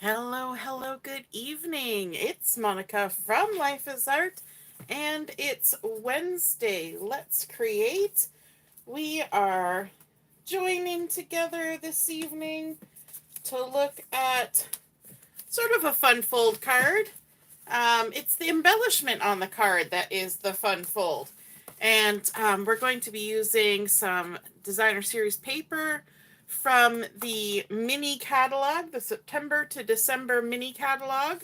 Hello, hello, good evening. It's Monica from Life is Art, and it's Wednesday. Let's create. We are joining together this evening to look at sort of a fun fold card. It's the embellishment on the card that is the fun fold. And we're going to be using some designer series paper from the mini catalog, the September to December mini catalog.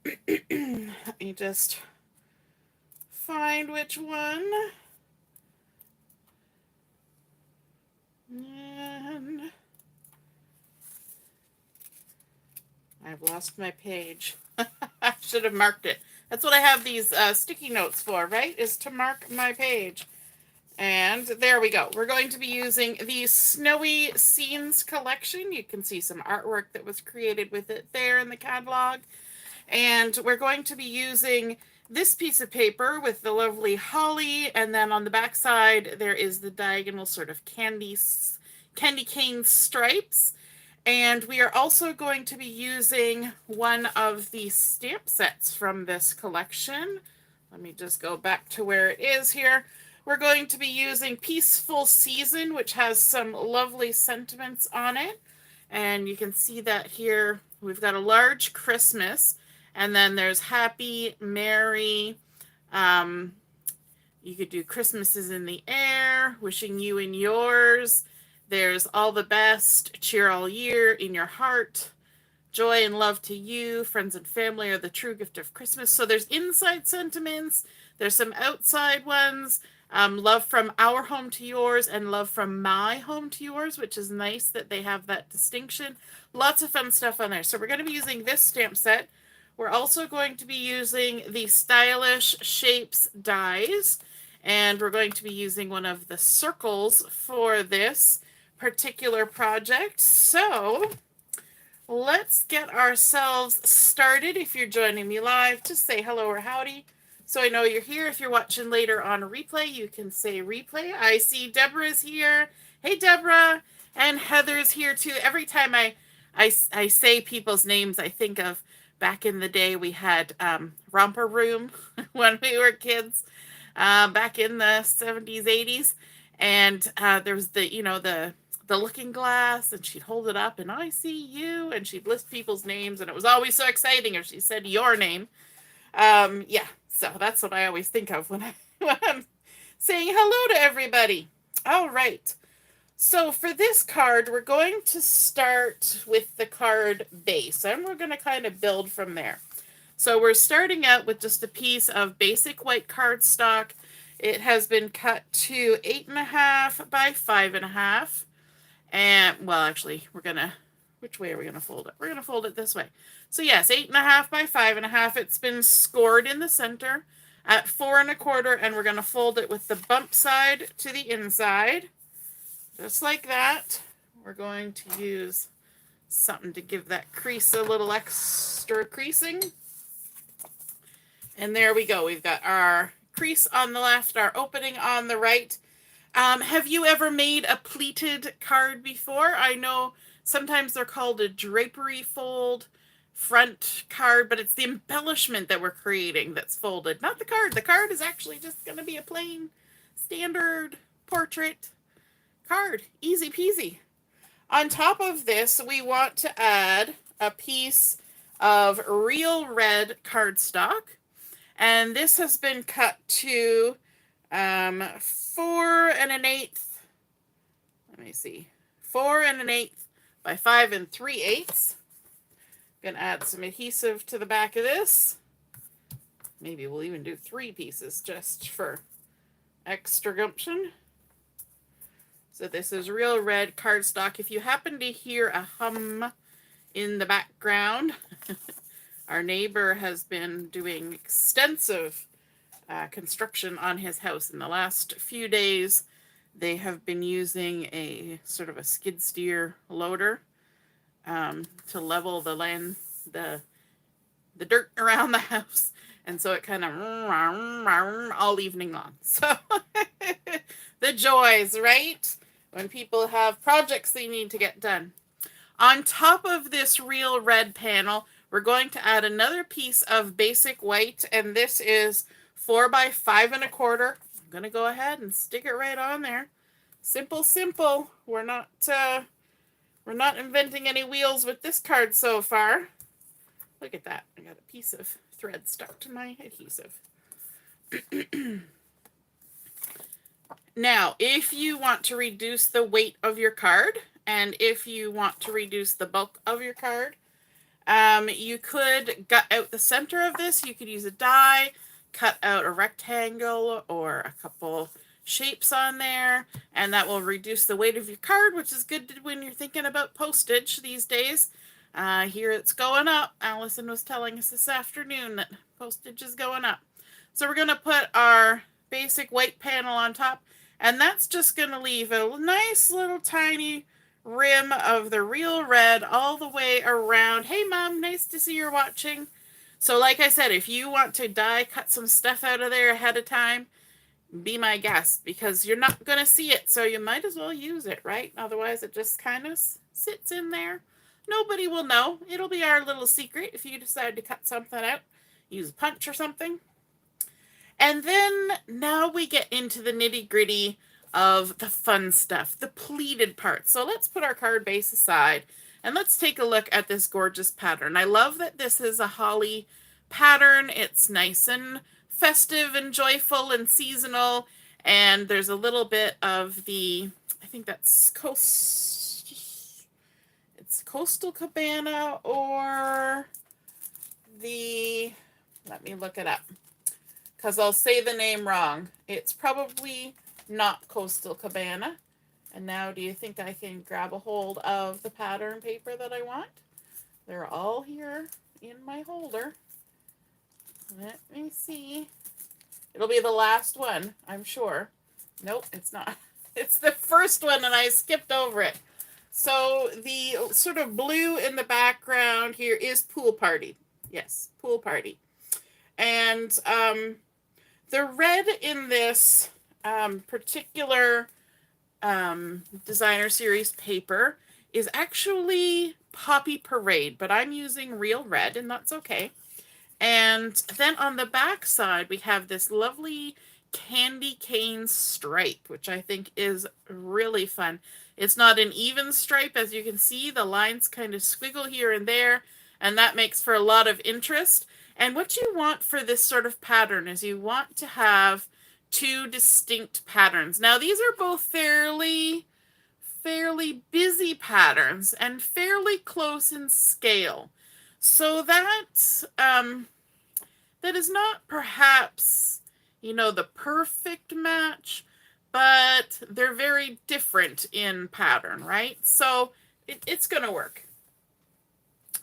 Let me just find which one. And I've lost my page. I should have marked it. That's what I have these sticky notes for, right? Is to mark my page. And there we go. We're going to be using the Snowy Scenes collection. You can see some artwork that was created with it there in the catalog. And we're going to be using this piece of paper with the lovely holly. And then on the back side, there is the diagonal sort of candy cane stripes. And we are also going to be using one of the stamp sets from this collection. Let me just go back to where it is here. We're going to be using Peaceful Season, which has some lovely sentiments on it. And you can see that here. We've got a large Christmas, and then there's Happy, Merry. You could do Christmas is in the air, wishing you and yours. There's all the best, cheer all year, in your heart, joy and love to you, friends and family are the true gift of Christmas. So there's inside sentiments, there's some outside ones, love from our home to yours and love from my home to yours, which is nice that they have that distinction. Lots of fun stuff on there. So we're going to be using this stamp set. We're also going to be using the Stylish Shapes dies, and we're going to be using one of the circles for this particular project. So let's get ourselves started. If you're joining me live, just say hello or howdy so I know you're here. If you're watching later on a replay, you can say replay. I see Deborah's here. Hey Deborah. And Heather's here too. Every time I say people's names, I think of back in the day we had Romper Room when we were kids, back in the 70s, 80s. And there was the looking glass, and she'd hold it up and I see you, and she'd list people's names, and it was always so exciting if she said your name. Yeah, so that's what I always think of when I'm saying hello to everybody. All right, so for this card, we're going to start with the card base, and we're going to kind of build from there. So we're starting out with just a piece of basic white cardstock. It has been cut to 8.5 by 5.5. And, well, actually, which way are we going to fold it? We're going to fold it this way. So, yes, 8.5 by 5.5. It's been scored in the center at 4 1/4, and we're going to fold it with the bump side to the inside. Just like that. We're going to use something to give that crease a little extra creasing. And there we go. We've got our crease on the left, our opening on the right. Have you ever made a pleated card before? I know sometimes they're called a drapery fold front card, but it's the embellishment that we're creating that's folded, not the card. The card is actually just going to be a plain standard portrait card. Easy peasy. On top of this, we want to add a piece of real red cardstock, and this has been cut to 4 1/8. Let me see. 4 1/8 by 5 3/8. Gonna add some adhesive to the back of this. Maybe we'll even do 3 pieces just for extra gumption. So this is real red cardstock. If you happen to hear a hum in the background, our neighbor has been doing extensive construction on his house in the last few days. They have been using a sort of a skid steer loader to level the land, the dirt around the house, and so it kind of all evening long. So the joys, right? When people have projects they need to get done. On top of this real red panel, we're going to add another piece of basic white, and this is 4 by 5 1/4. I'm going to go ahead and stick it right on there. Simple, simple. We're not inventing any wheels with this card so far. Look at that. I got a piece of thread stuck to my adhesive. Now, if you want to reduce the weight of your card, and if you want to reduce the bulk of your card, you could gut out the center of this. You could use a die, cut out a rectangle or a couple shapes on there, and that will reduce the weight of your card, which is good when you're thinking about postage these days. Here it's going up. Allison was telling us this afternoon that postage is going up. So we're going to put our basic white panel on top, and that's just going to leave a nice little tiny rim of the real red all the way around. Hey, Mom, nice to see you're watching. So like I said, if you want to die cut some stuff out of there ahead of time, be my guest, because you're not going to see it, so you might as well use it, right? Otherwise, it just kind of sits in there. Nobody will know. It'll be our little secret if you decide to cut something out. Use a punch or something. And then now we get into the nitty-gritty of the fun stuff, the pleated part. So let's put our card base aside and let's take a look at this gorgeous pattern. I love that this is a holly pattern. It's nice and festive and joyful and seasonal, and there's a little bit of the, I think that's Coastal Cabana, or the, let me look it up, because I'll say the name wrong. It's probably not Coastal Cabana. And now do you think I can grab a hold of the pattern paper that I want? They're all here in my holder. Let me see. It'll be the last one, I'm sure. Nope, it's not. It's the first one and I skipped over it. So the sort of blue in the background here is Pool Party. Yes, Pool Party. And the red in this particular designer series paper is actually Poppy Parade, but I'm using real red, and that's okay. And then on the back side, we have this lovely candy cane stripe, which I think is really fun. It's not an even stripe, as you can see. The lines kind of squiggle here and there, and that makes for a lot of interest. And what you want for this sort of pattern is you want to have two distinct patterns. Now, these are both fairly busy patterns and fairly close in scale. So that is not perhaps, the perfect match, but they're very different in pattern, right? So it's going to work.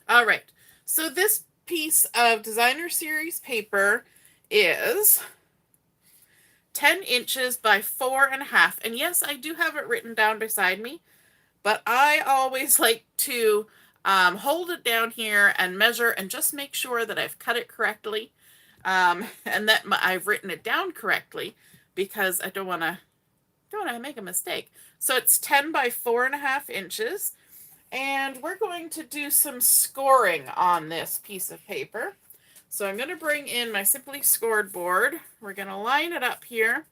All right. So this piece of designer series paper is 10 inches by 4.5. And yes, I do have it written down beside me, but I always like to hold it down here and measure and just make sure that I've cut it correctly, and that I've written it down correctly, because I don't want to make a mistake. So it's 10 by 4.5 inches. And we're going to do some scoring on this piece of paper. So I'm going to bring in my Simply Scored board. We're going to line it up here,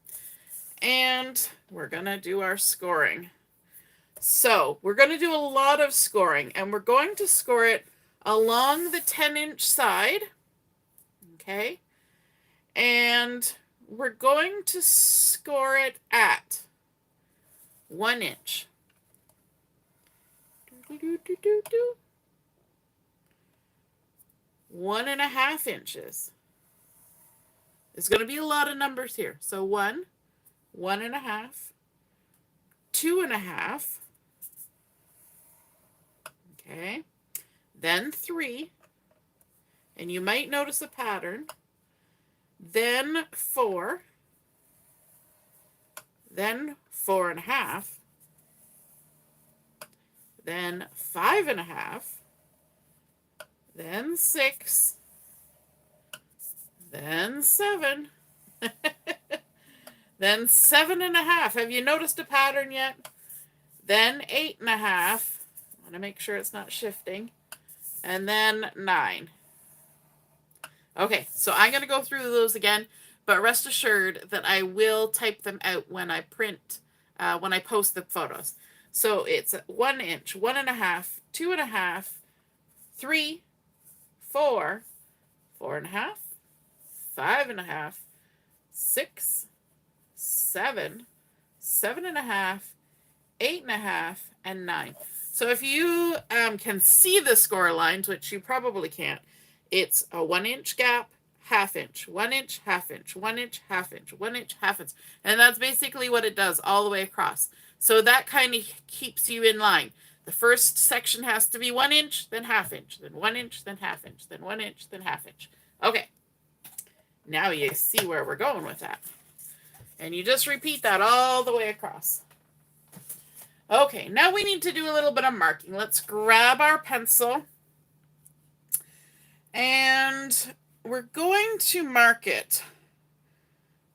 and we're going to do our scoring. So we're going to do a lot of scoring, and we're going to score it along the 10-inch side. Okay. And we're going to score it at 1 inch. 1.5 inches. There's going to be a lot of numbers here. So 1, 1.5, 2.5. Okay. Then 3. And you might notice a pattern. Then 4. Then 4.5. Then 5.5, then 6, then 7, then 7.5. Have you noticed a pattern yet? Then 8.5, I want to make sure it's not shifting. And then 9. Okay, so I'm going to go through those again, but rest assured that I will type them out when I print, when I post the photos. So it's 1 inch, 1.5, 2.5, 3, 4, 4.5, 5.5, 6, 7, 7.5, 8.5, and 9. So if you can see the score lines, which you probably can't, it's a 1 inch gap, half inch, 1 inch, half inch, 1 inch, half inch, 1 inch, half inch. And that's basically what it does all the way across. So that kind of keeps you in line. The first section has to be 1 inch, then half inch, then 1 inch, then half inch, then 1 inch, then half inch. Okay. Now you see where we're going with that. And you just repeat that all the way across. Okay, now we need to do a little bit of marking. Let's grab our pencil. And we're going to mark it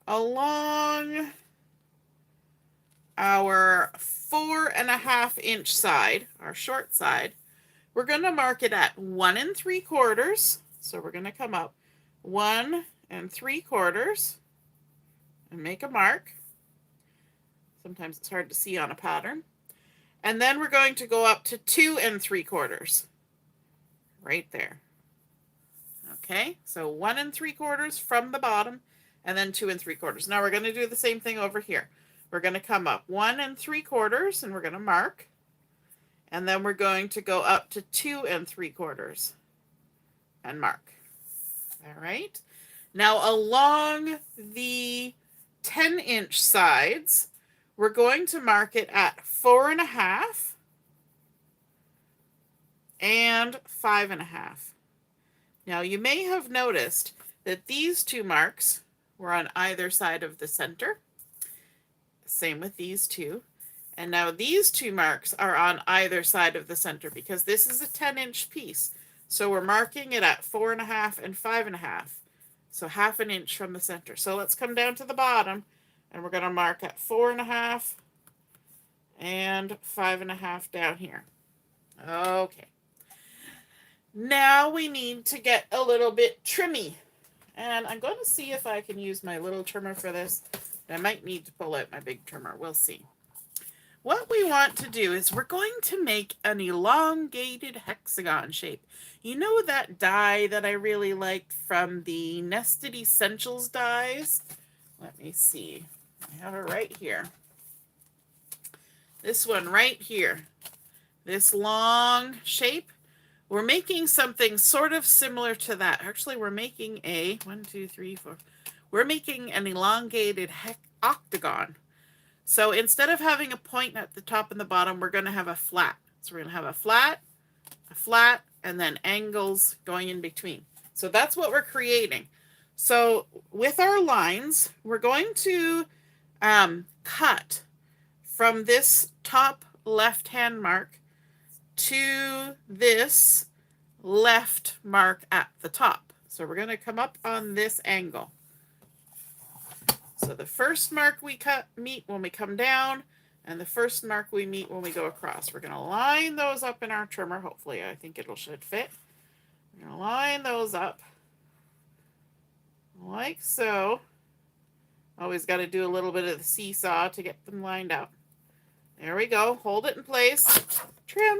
along our 4.5 inch side, our short side. We're going to mark it at 1 3/4. So we're going to come up 1 3/4 and make a mark. Sometimes it's hard to see on a pattern. And then we're going to go up to 2 3/4 right there. Okay, so 1 3/4 from the bottom, and then 2 3/4. Now we're going to do the same thing over here. We're going to come up 1 3/4, and we're going to mark. And then we're going to go up to 2 3/4 and mark. All right. Now along the 10 inch sides, we're going to mark it at 4.5 and 5.5. Now you may have noticed that these two marks were on either side of the center. Same with these two. And now these two marks are on either side of the center because this is a 10 inch piece. So we're marking it at 4.5 and 5.5. So half an inch from the center. So let's come down to the bottom and we're going to mark at 4.5 and 5.5 down here. Okay. Now we need to get a little bit trimmy. And I'm going to see if I can use my little trimmer for this. I might need to pull out my big trimmer. We'll see. What we want to do is we're going to make an elongated hexagon shape. You know that die that I really liked from the Nested Essentials dies? Let me see. I have it right here. This one right here. This long shape. We're making something sort of similar to that. Actually, we're making a 1, 2, 3, 4. We're making an elongated octagon. So instead of having a point at the top and the bottom, we're going to have a flat. So we're going to have a flat, and then angles going in between. So that's what we're creating. So with our lines, we're going to cut from this top left-hand mark to this left mark at the top. So we're going to come up on this angle. So the first mark we meet when we come down, and the first mark we meet when we go across. We're going to line those up in our trimmer. Hopefully, I think should fit. We're going to line those up like so. Always got to do a little bit of the seesaw to get them lined up. There we go. Hold it in place. Trim.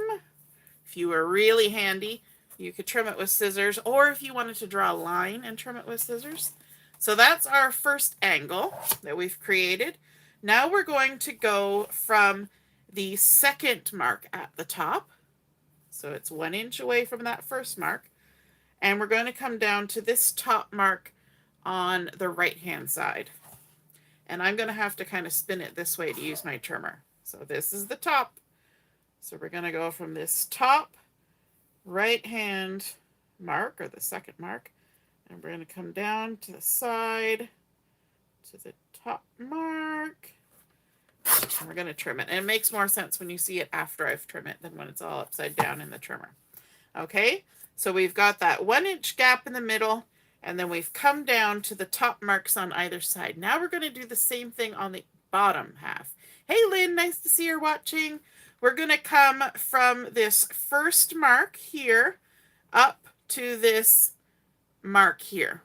If you were really handy, you could trim it with scissors, or if you wanted to draw a line and trim it with scissors. So that's our first angle that we've created. Now we're going to go from the second mark at the top. So it's 1 inch away from that first mark. And we're going to come down to this top mark on the right-hand side. And I'm going to have to kind of spin it this way to use my trimmer. So this is the top. So we're going to go from this top right-hand mark, or the second mark, and we're going to come down to the side, to the top mark, and we're going to trim it. And it makes more sense when you see it after I've trimmed it than when it's all upside down in the trimmer. Okay, so we've got that 1 inch gap in the middle, and then we've come down to the top marks on either side. Now we're going to do the same thing on the bottom half. Hey, Lynn, nice to see you're watching. we're going to come from this first mark here up to this mark here.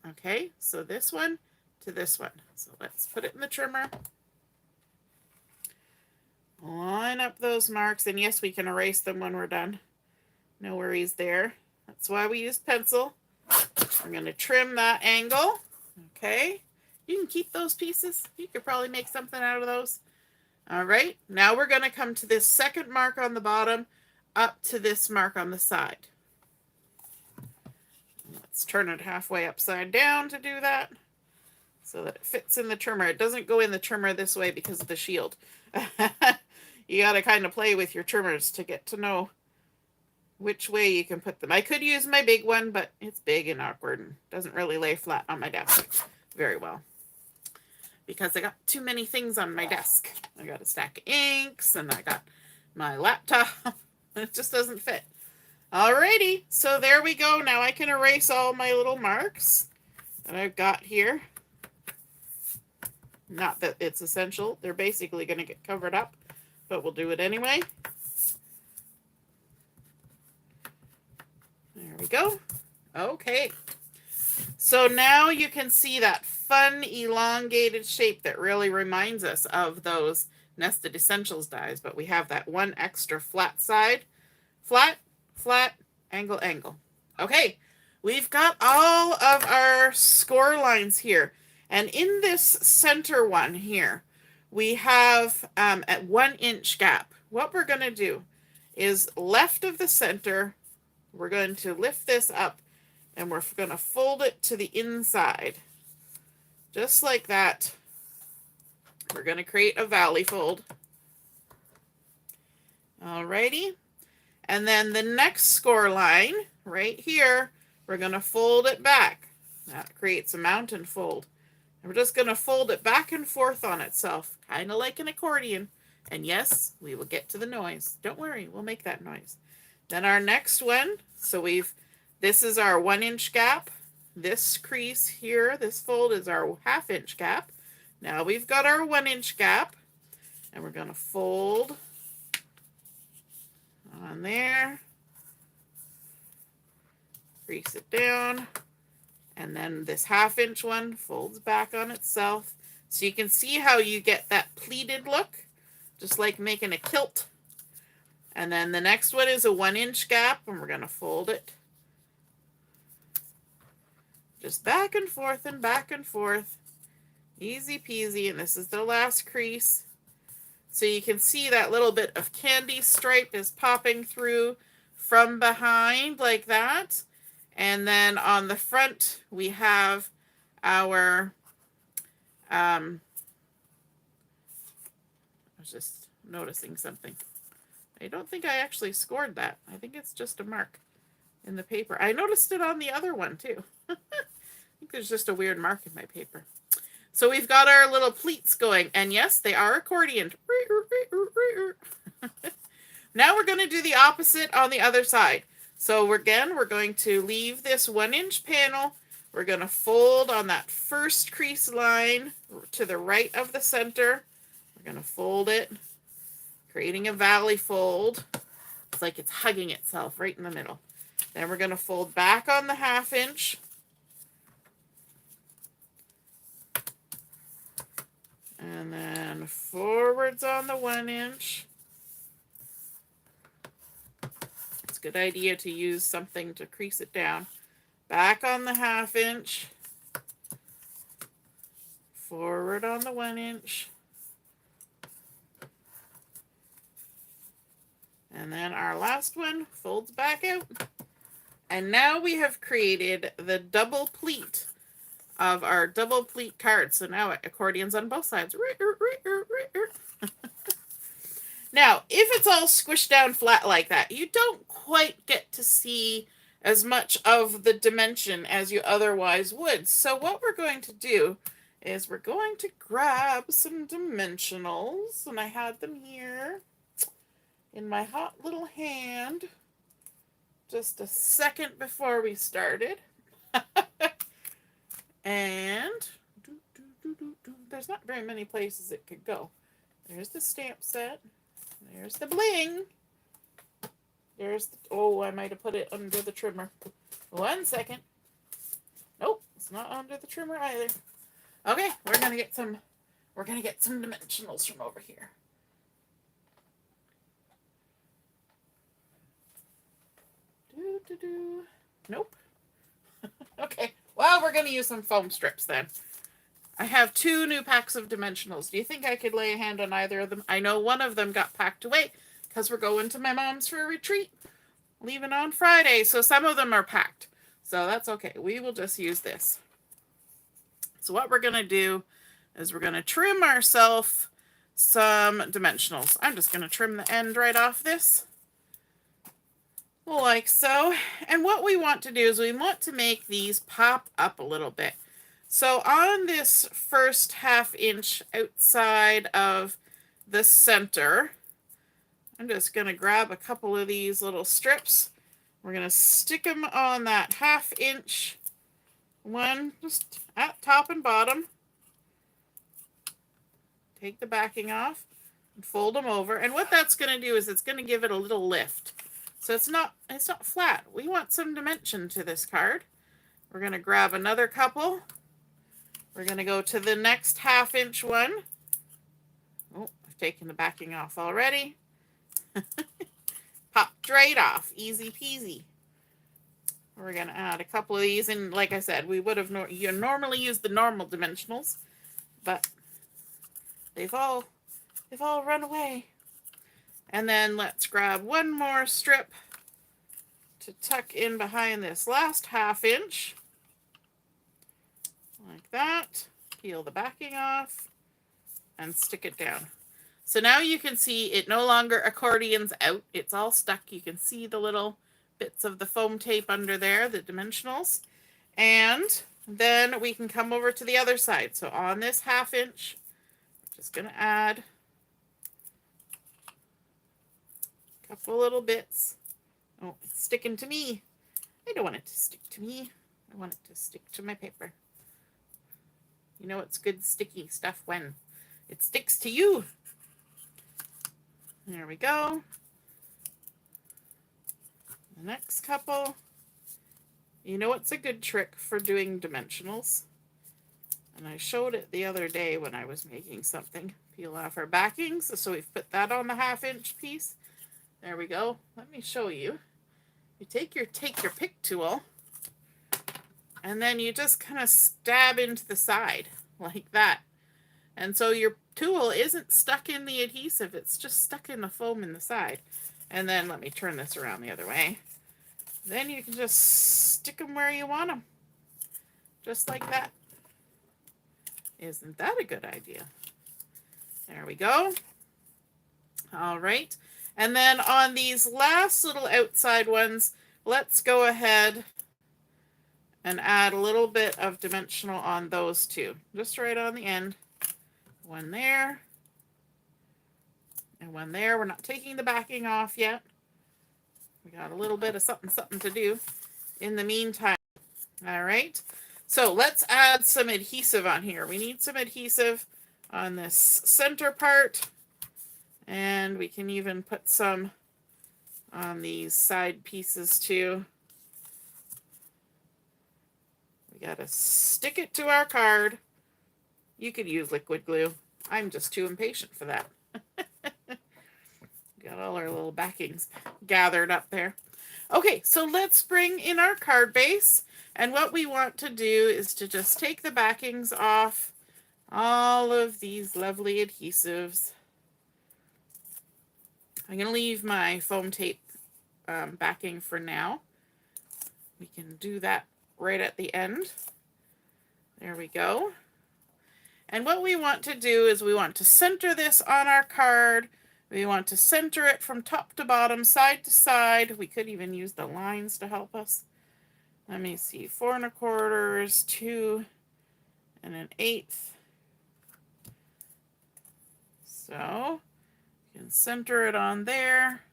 Okay, so this one to this one. So let's put it in the trimmer. Line up those marks, and yes, we can erase them when we're done. No worries there. That's why we use pencil. I'm going to trim that angle. Okay, you can keep those pieces. You could probably make something out of those. All right, now we're going to come to this second mark on the bottom up to this mark on the side. Let's turn it halfway upside down to do that so that it fits in the trimmer. It doesn't go in the trimmer this way because of the shield. You got to kind of play with your trimmers to get to know which way you can put them. I could use my big one, but it's big and awkward and doesn't really lay flat on my desk very well because I got too many things on my desk. I got a stack of inks and I got my laptop. It just doesn't fit. Alrighty, so there we go. Now I can erase all my little marks that I've got here. Not that it's essential. They're basically going to get covered up, but we'll do it anyway. There we go. Okay. So now you can see that fun elongated shape that really reminds us of those Nested Essentials dies, but we have that one extra flat side. Flat, flat, angle, angle. Okay, we've got all of our score lines here. And in this center one here, we have at 1 inch gap. What we're going to do is left of the center, we're going to lift this up and we're going to fold it to the inside. Just like that. We're going to create a valley fold. Alrighty. And then the next score line right here, we're going to fold it back. That creates a mountain fold. And we're just going to fold it back and forth on itself, kind of like an accordion. And yes, we will get to the noise. Don't worry, we'll make that noise. Then our next one, so this is our 1 inch gap. This crease here, this fold is our 1/2 inch gap. Now we've got our 1 inch gap, and we're going to fold on there, crease it down, and then this 1/2 inch one folds back on itself. So you can see how you get that pleated look, just like making a kilt. And then the next one is a 1 inch gap, and we're going to fold it just back and forth and back and forth. Easy peasy. And this is the last crease. So you can see that little bit of candy stripe is popping through from behind like that. And then on the front, we have our, I was just noticing something. I don't think I actually scored that. I think it's just a mark in the paper. I noticed it on the other one too. I think there's just a weird mark in my paper. So we've got our little pleats going, and yes, they are accordioned. Now we're going to do the opposite on the other side. So we're going to leave this 1 inch panel. We're going to fold on that first crease line to the right of the center. We're going to fold it, creating a valley fold. It's like it's hugging itself right in the middle. Then we're going to fold back on the 1/2 inch. And then forwards on the 1 inch. It's a good idea to use something to crease it down. Back on the 1/2 inch. Forward on the 1 inch. And then our last one folds back out. And now we have created the double pleat of our double pleat card. So now accordions on both sides. Now, if it's all squished down flat like that, you don't quite get to see as much of the dimension as you otherwise would. So what we're going to do is we're going to grab some dimensionals, and I had them here in my hot little hand just a second before we started. And there's not very many places it could go. There's the stamp set. There's the bling. There's the, oh, I might have put it under the trimmer. 1 second. Nope, it's not under the trimmer either. Okay, we're gonna get some dimensionals from over here. Nope. Okay, well, we're gonna use some foam strips then. I have 2 new packs of dimensionals. Do you think I could lay a hand on either of them? I know one of them got packed away because we're going to my mom's for a retreat, leaving on Friday. So some of them are packed. So that's okay. We will just use this. So what we're going to do is we're going to trim ourselves some dimensionals. I'm just going to trim the end right off this. Like so. And what we want to do is we want to make these pop up a little bit. So on this first 1/2 inch outside of the center, I'm just going to grab a couple of these little strips. We're going to stick them on that 1/2 inch one, just at top and bottom. Take the backing off and fold them over. And what that's going to do is it's going to give it a little lift. So it's not flat. We want some dimension to this card. We're going to grab another couple. We're going to go to the next 1/2 inch one. Oh, I've taken the backing off already. Popped right off. Easy peasy. We're going to add a couple of these. And like I said, we would have normally used the normal dimensionals, but they've all run away. And then let's grab one more strip to tuck in behind this last 1/2 inch. Like that. Peel the backing off and stick it down. So now you can see it no longer accordions out. It's all stuck. You can see the little bits of the foam tape under there, the dimensionals. And then we can come over to the other side. So on this 1/2 inch, I'm just going to add a couple little bits. Oh, it's sticking to me. I don't want it to stick to me. I want it to stick to my paper. You know it's good sticky stuff when it sticks to you. There we go. The next couple. You know what's a good trick for doing dimensionals? And I showed it the other day when I was making something. Peel off our backings. So we've put that on the 1/2 inch piece. There we go. Let me show you. You take your pick tool and then you just kind of stab into the side like that. And so your tool isn't stuck in the adhesive, it's just stuck in the foam in the side. And then let me turn this around the other way. Then you can just stick them where you want them. Just like that. Isn't that a good idea? There we go. All right. And then on these last little outside ones, let's go ahead and add a little bit of dimensional on those two. Just right on the end. One there. And one there. We're not taking the backing off yet. We got a little bit of something to do in the meantime. All right. So let's add some adhesive on here. We need some adhesive on this center part. And we can even put some on these side pieces too. We gotta stick it to our card. You could use liquid glue. I'm just too impatient for that. Got all our little backings gathered up there. Okay, so let's bring in our card base. And what we want to do is to just take the backings off all of these lovely adhesives. I'm going to leave my foam tape backing for now. We can do that right at the end. There we go. And what we want to do is we want to center this on our card. We want to center it from top to bottom, side to side. We could even use the lines to help us. Let me see, 4 1/4, 2 1/8. So you can center it on there,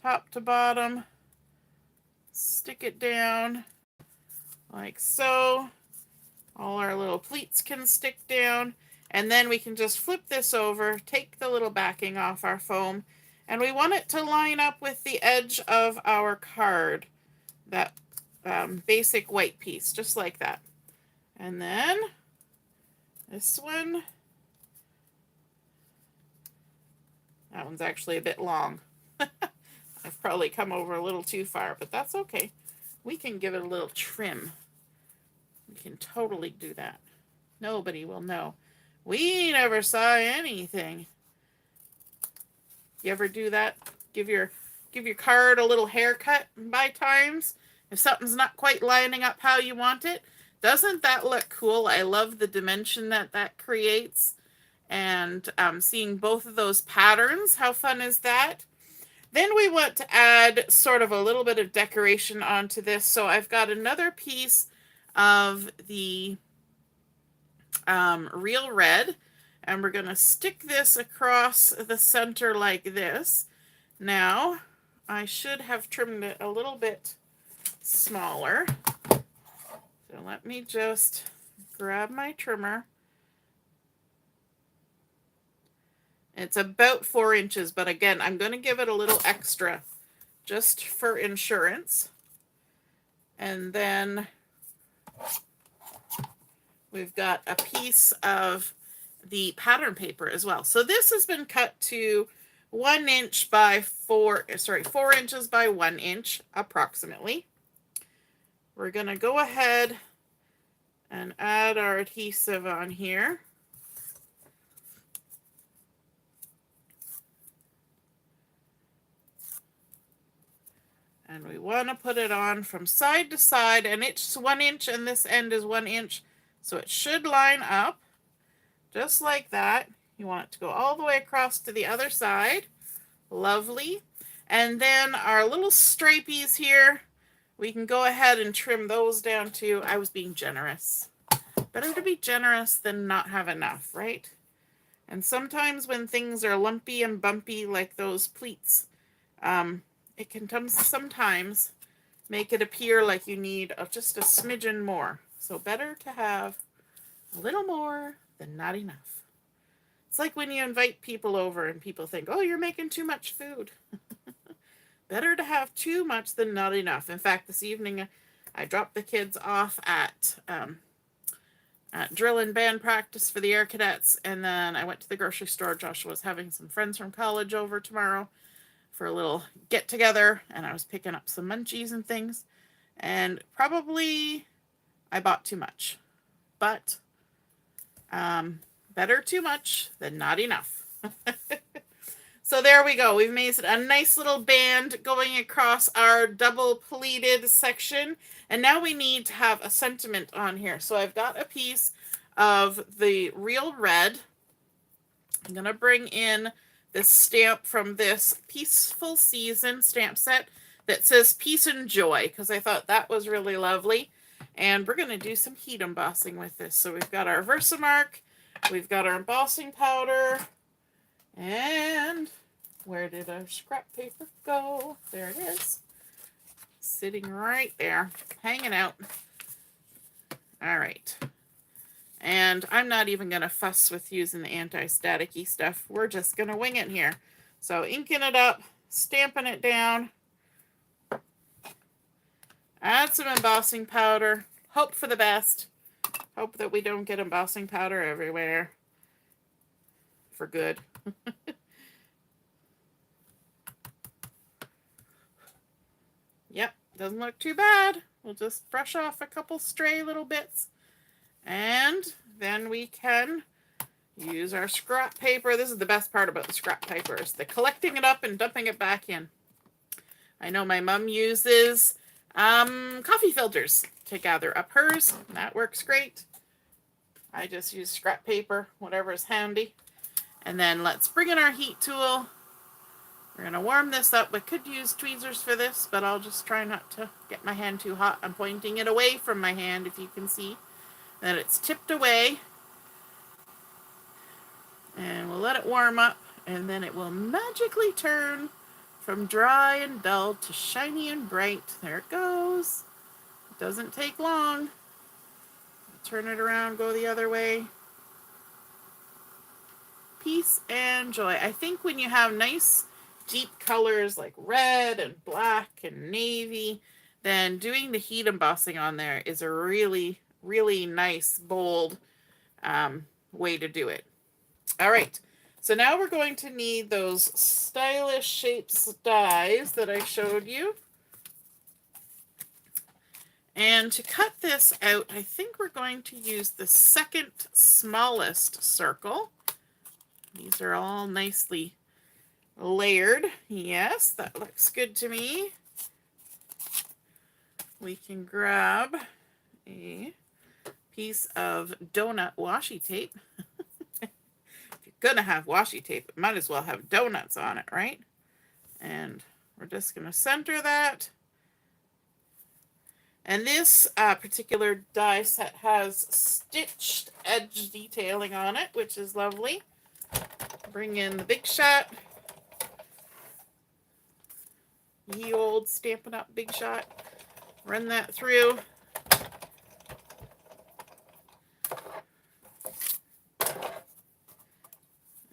top to bottom, stick it down like so. All our little pleats can stick down, and then we can just flip this over, take the little backing off our foam, And we want it to line up with the edge of our card, that basic white piece, just like that. And then this one, that one's actually a bit long. I've probably come over a little too far, but that's okay. We can give it a little trim. We can totally do that. Nobody will know. We never saw anything. You ever do that? Give your card a little haircut by times if something's not quite lining up how you want it. Doesn't that look cool? I love the dimension that creates, and seeing both of those patterns. How fun is that? Then we want to add sort of a little bit of decoration onto this. So I've got another piece of the real red, and we're going to stick this across the center like this. Now, I should have trimmed it a little bit smaller. So let me just grab my trimmer. It's about 4 inches, but again, I'm going to give it a little extra just for insurance. And then we've got a piece of the pattern paper as well. So this has been cut to 1 inch by 4 inches by 1 inch approximately. We're going to go ahead and add our adhesive on here. And we want to put it on from side to side, and it's 1 inch and this end is 1 inch. So it should line up just like that. You want it to go all the way across to the other side. Lovely. And then our little stripies here, we can go ahead and trim those down too. I was being generous. Better to be generous than not have enough, right? And sometimes when things are lumpy and bumpy like those pleats, it can sometimes make it appear like you need just a smidgen more. So better to have a little more than not enough. It's like when you invite people over and people think, oh, you're making too much food. Better to have too much than not enough. In fact, this evening I dropped the kids off at drill and band practice for the Air Cadets, and then I went to the grocery store. Joshua was having some friends from college over tomorrow for a little get together, and I was picking up some munchies and things, and probably I bought too much, but better too much than not enough. So there we go. We've made a nice little band going across our double pleated section, and now we need to have a sentiment on here. So I've got a piece of the real red. I'm going to bring in this stamp from this Peaceful Season stamp set that says Peace and Joy, because I thought that was really lovely. And we're going to do some heat embossing with this. So we've got our Versamark, we've got our embossing powder, and where did our scrap paper go? There it is. Sitting right there, hanging out. All right. And I'm not even going to fuss with using the anti-static-y stuff. We're just going to wing it here. So inking it up, stamping it down. Add some embossing powder. Hope for the best. Hope that we don't get embossing powder everywhere. For good. Yep, doesn't look too bad. We'll just brush off a couple stray little bits. And then we can use our scrap paper. This is the best part about the scrap paper, is the collecting it up and dumping it back in. I know my mom uses coffee filters to gather up hers. That works great. I just use scrap paper, whatever's handy. And then let's bring in our heat tool. We're going to warm this up. We could use tweezers for this, but I'll just try not to get my hand too hot. I'm pointing it away from my hand, if you can see. Then it's tipped away. And we'll let it warm up, and then it will magically turn from dry and dull to shiny and bright. There it goes. It doesn't take long. Turn it around, go the other way. Peace and joy. I think when you have nice deep colors like red and black and navy, then doing the heat embossing on there is a really, really nice, bold way to do it. All right, so now we're going to need those stylish shapes dies that I showed you. And to cut this out, I think we're going to use the second smallest circle. These are all nicely layered. Yes, that looks good to me. We can grab a piece of donut washi tape. If you're going to have washi tape, it might as well have donuts on it, right? And we're just going to center that. And this particular die set has stitched edge detailing on it, which is lovely. Bring in the Big Shot. Ye old Stampin' Up! Big Shot. Run that through.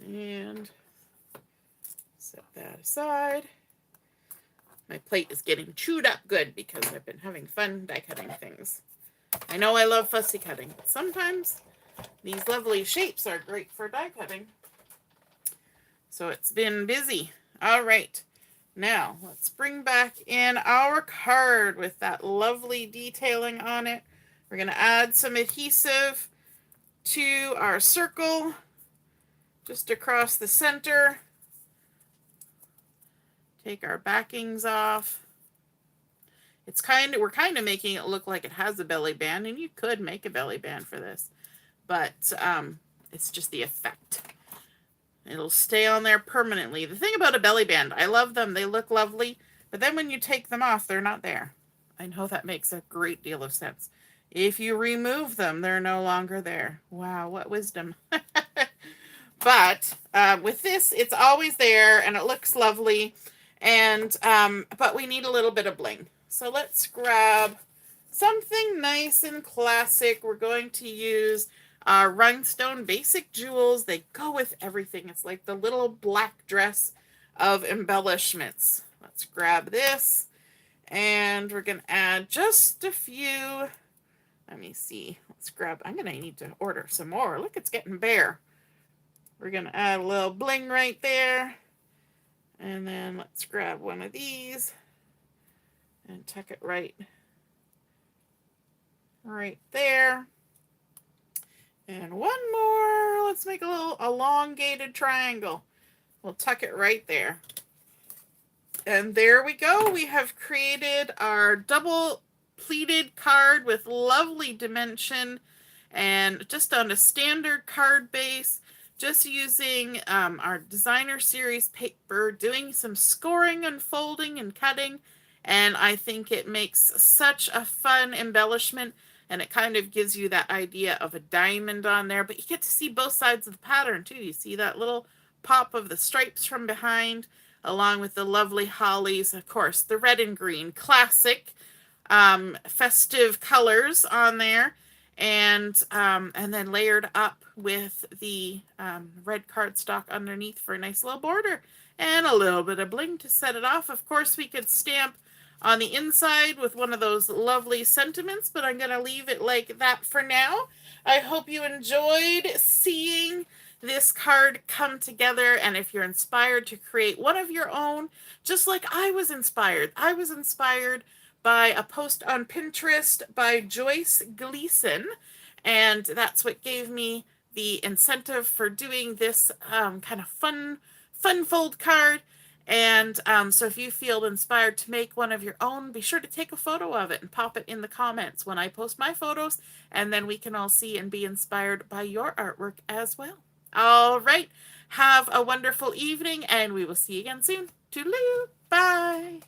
And set that aside. My plate is getting chewed up good because I've been having fun die cutting things. I know I love fussy cutting, but sometimes these lovely shapes are great for die cutting. So it's been busy. All right, now let's bring back in our card with that lovely detailing on it. We're going to add some adhesive to our circle just across the center. Take our backings off. We're kind of making it look like it has a belly band, and you could make a belly band for this, but it's just the effect. It'll stay on there permanently. The thing about a belly band, I love them. They look lovely, but then when you take them off, they're not there. I know that makes a great deal of sense. If you remove them, they're no longer there. Wow, what wisdom. But with this, it's always there, and it looks lovely. And but we need a little bit of bling. So let's grab something nice and classic. We're going to use Rhinestone Basic Jewels. They go with everything. It's like the little black dress of embellishments. Let's grab this. And we're going to add just a few. Let me see. Let's grab. I'm going to need to order some more. Look, it's getting bare. We're going to add a little bling right there. And then let's grab one of these and tuck it right there. And one more. Let's make a little elongated triangle. We'll tuck it right there. And there we go. We have created our double pleated card with lovely dimension and just on a standard card base. Just using our designer series paper, doing some scoring and folding and cutting, and I think it makes such a fun embellishment, and it kind of gives you that idea of a diamond on there, but you get to see both sides of the pattern too. You see that little pop of the stripes from behind, along with the lovely hollies, of course, the red and green, classic festive colors on there. And then layered up with the red cardstock underneath for a nice little border and a little bit of bling to set it off. Of course, we could stamp on the inside with one of those lovely sentiments, but I'm going to leave it like that for now. I hope you enjoyed seeing this card come together, and if you're inspired to create one of your own, just like I was inspired. I was inspired by a post on Pinterest by Joyce Gleason, and that's what gave me the incentive for doing this kind of fun fold card. And so if you feel inspired to make one of your own, be sure to take a photo of it and pop it in the comments when I post my photos, and then we can all see and be inspired by your artwork as well. All right, have a wonderful evening, and we will see you again soon. Toodaloo, bye.